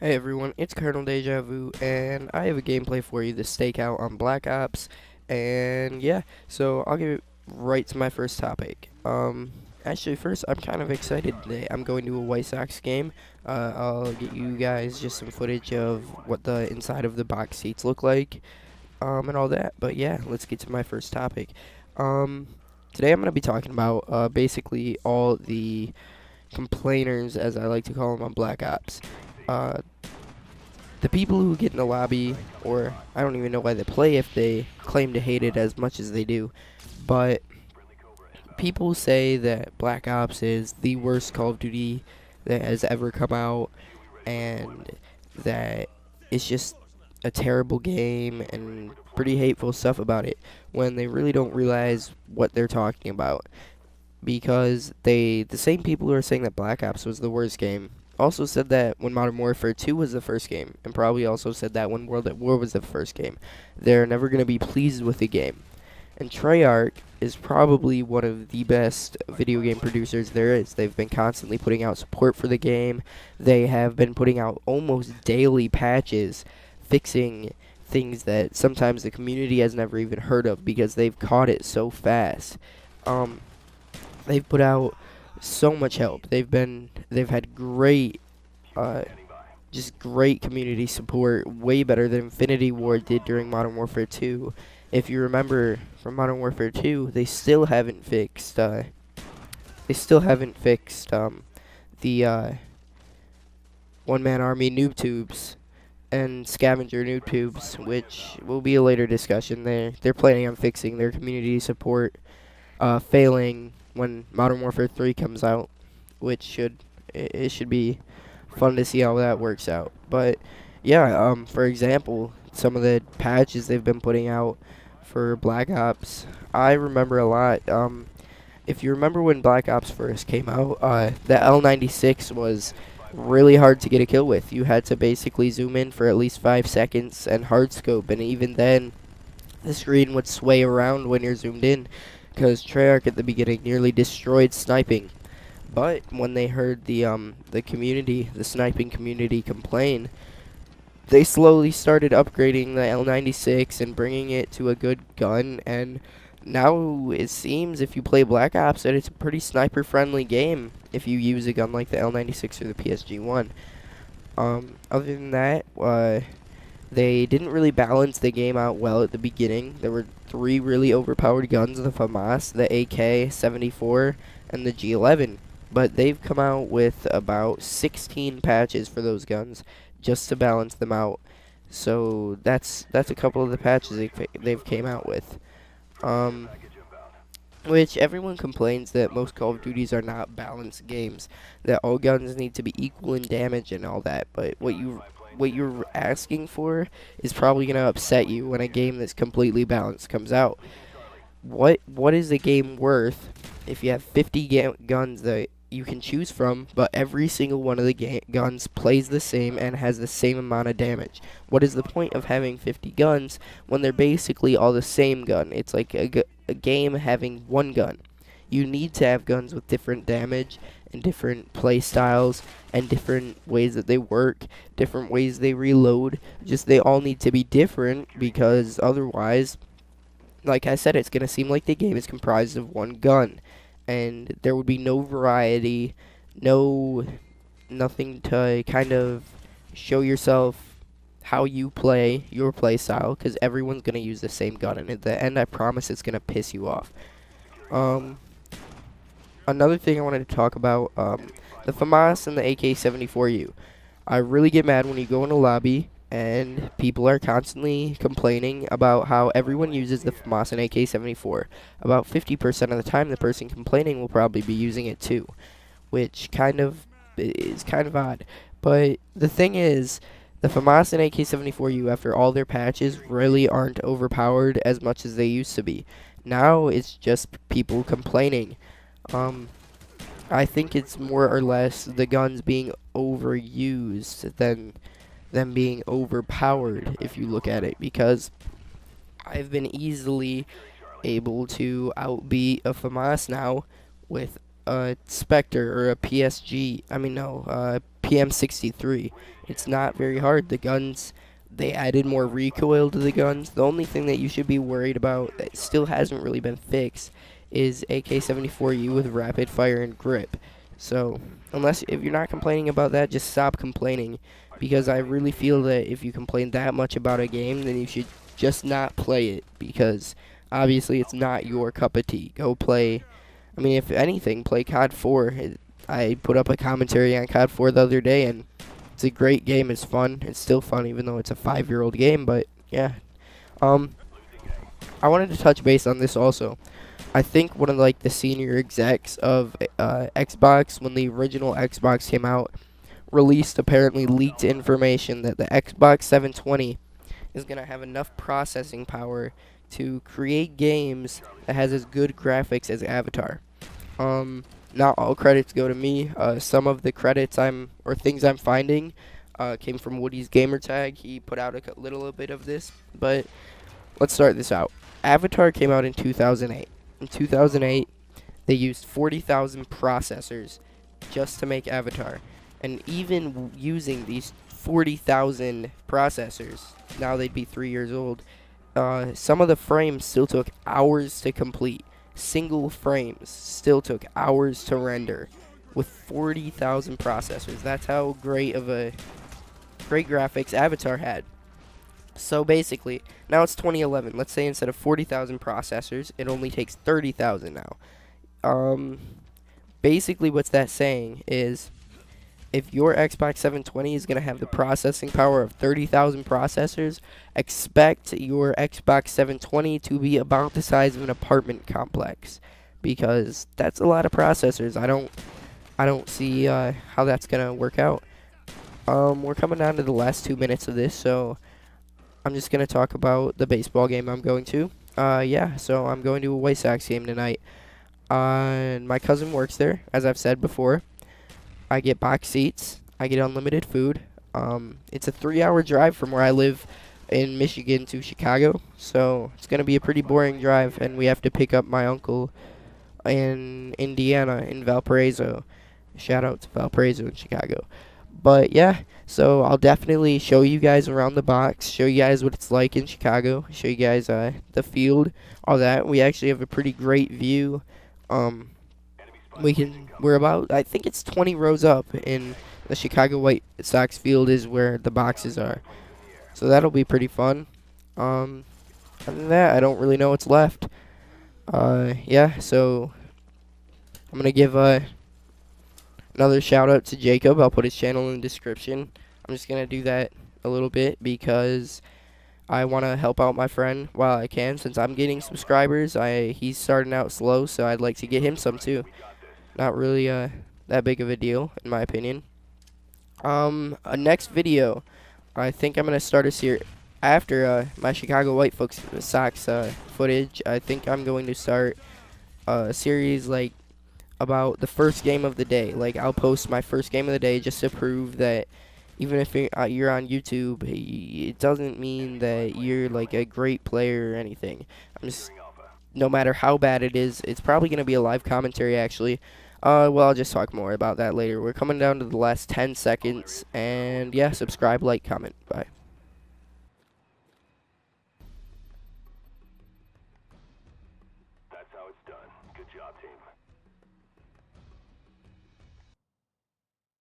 Hey everyone, it's Colonel Deja Vu, and I have a gameplay for you, the stakeout on Black Ops, and yeah, so I'll get right to my first topic. Actually first, I'm kind of excited today. I'm going to a White Sox game. I'll get you guys just some footage of what the inside of the box seats look like, and all that, but yeah, let's get to my first topic. Um, Today I'm going to be talking about, basically all the complainers, as I like to call them, on Black Ops. Uh, the people who get in the lobby, or I don't even know why they play if they claim to hate it as much as they do, but people say that Black Ops is the worst Call of Duty that has ever come out, and that it's just a terrible game and pretty hateful stuff about it, when they really don't realize what they're talking about. Because the same people who are saying that Black Ops was the worst game also said that when Modern Warfare 2 was the first game, and probably also said that when World at War was the first game. They're never going to be pleased with the game. And Treyarch is probably one of the best video game producers there is. They've been constantly putting out support for the game. They have been putting out almost daily patches fixing things that sometimes the community has never even heard of because they've caught it so fast. They've put out so much help. They've had great just great community support, way better than Infinity Ward did during Modern Warfare 2. If you remember from Modern Warfare 2, they still haven't fixed the one-man army noob tubes and scavenger noob tubes, which will be a later discussion. They're planning on fixing their community support, failing when Modern Warfare 3 comes out, which it should be fun to see how that works out. But yeah, for example, some of the patches they've been putting out for Black Ops, I remember a lot. If you remember when Black Ops first came out, the L96 was really hard to get a kill with. You had to basically zoom in for at least 5 seconds and hard scope, and even then, the screen would sway around when you're zoomed in, because Treyarch at the beginning nearly destroyed sniping. But when they heard the sniping community complain, they slowly started upgrading the L96 and bringing it to a good gun, and now it seems if you play Black Ops that it's a pretty sniper friendly game if you use a gun like the L96 or the PSG-1. Other than that, they didn't really balance the game out well at the beginning. There were 3 really overpowered guns, the FAMAS, the AK-74, and the G11. But they've come out with about 16 patches for those guns just to balance them out. So that's a couple of the patches they've came out with. Which everyone complains that most Call of Duties are not balanced games, that all guns need to be equal in damage and all that. But what you're asking for is probably going to upset you when a game that's completely balanced comes out. What is a game worth if you have 50 guns that you can choose from, but every single one of the guns plays the same and has the same amount of damage? What is the point of having 50 guns when they're basically all the same gun? It's like a game having one gun. You need to have guns with different damage and different play styles and different ways that they work, different ways they reload. Just they all need to be different, because otherwise, like I said, it's going to seem like the game is comprised of one gun, and there would be no variety, nothing to kind of show yourself how you play, your play style, because everyone's going to use the same gun, and at the end, I promise it's going to piss you off. Another thing I wanted to talk about, the FAMAS and the AK-74U. I really get mad when you go in a lobby and people are constantly complaining about how everyone uses the FAMAS and AK-74. About 50% of the time, the person complaining will probably be using it too, which is kind of odd. But the thing is, the FAMAS and AK-74U, after all their patches, really aren't overpowered as much as they used to be. Now it's just people complaining. I think it's more or less the guns being overused than them being overpowered, if you look at it, because I've been easily able to outbeat a FAMAS now with a Spectre or a PSG. I mean, no, PM63. It's not very hard. The guns, they added more recoil to the guns. The only thing that you should be worried about that still hasn't really been fixed is AK-74U with rapid fire and grip. So, if you're not complaining about that, just stop complaining, because I really feel that if you complain that much about a game, then you should just not play it, because obviously it's not your cup of tea. Go play, I mean, if anything, play COD 4. I put up a commentary on COD 4 the other day, and it's a great game. It's fun. It's still fun, even though it's a 5-year-old game, but yeah. I wanted to touch base on this also. I think one of the senior execs of Xbox, when the original Xbox came out, released apparently leaked information that the Xbox 720 is going to have enough processing power to create games that has as good graphics as Avatar. Not all credits go to me. Some of the credits things I'm finding came from Woody's Gamertag. He put out a little bit of this, but let's start this out. Avatar came out in 2008. In 2008, they used 40,000 processors just to make Avatar. And even using these 40,000 processors, now they'd be 3 years old, some of the frames still took hours to complete. Single frames still took hours to render with 40,000 processors. That's how great graphics Avatar had. So basically, now it's 2011. Let's say instead of 40,000 processors, it only takes 30,000 now. Basically what's that saying is, if your Xbox 720 is going to have the processing power of 30,000 processors, expect your Xbox 720 to be about the size of an apartment complex, because that's a lot of processors. I don't see how that's going to work out. We're coming down to the last 2 minutes of this, so I'm just going to talk about the baseball game I'm going to. So I'm going to a White Sox game tonight. My cousin works there, as I've said before. I get box seats. I get unlimited food. It's a 3-hour drive from where I live in Michigan to Chicago, so it's going to be a pretty boring drive, and we have to pick up my uncle in Indiana, in Valparaiso. Shout out to Valparaiso in Chicago. But yeah, so I'll definitely show you guys around the box, show you guys what it's like in Chicago, show you guys the field, all that. We actually have a pretty great view. We're about, I think it's 20 rows up in the Chicago White Sox field is where the boxes are. So that'll be pretty fun. Other than that, I don't really know what's left. Yeah, so I'm going to give another shout out to Jacob. I'll put his channel in the description. I'm just going to do that a little bit because I want to help out my friend while I can, since I'm getting subscribers. He's starting out slow, so I'd like to get him some too. Not really that big of a deal, in my opinion. A next video, I think I'm going to start a series after my Chicago White Sox footage. I think I'm going to start a series about the first game of the day. I'll post my first game of the day just to prove that even if you're on YouTube, it doesn't mean that you're a great player or anything. No matter how bad it is, it's probably going to be a live commentary actually. Well, I'll just talk more about that later. We're coming down to the last 10 seconds, and yeah, subscribe, like, comment. Bye.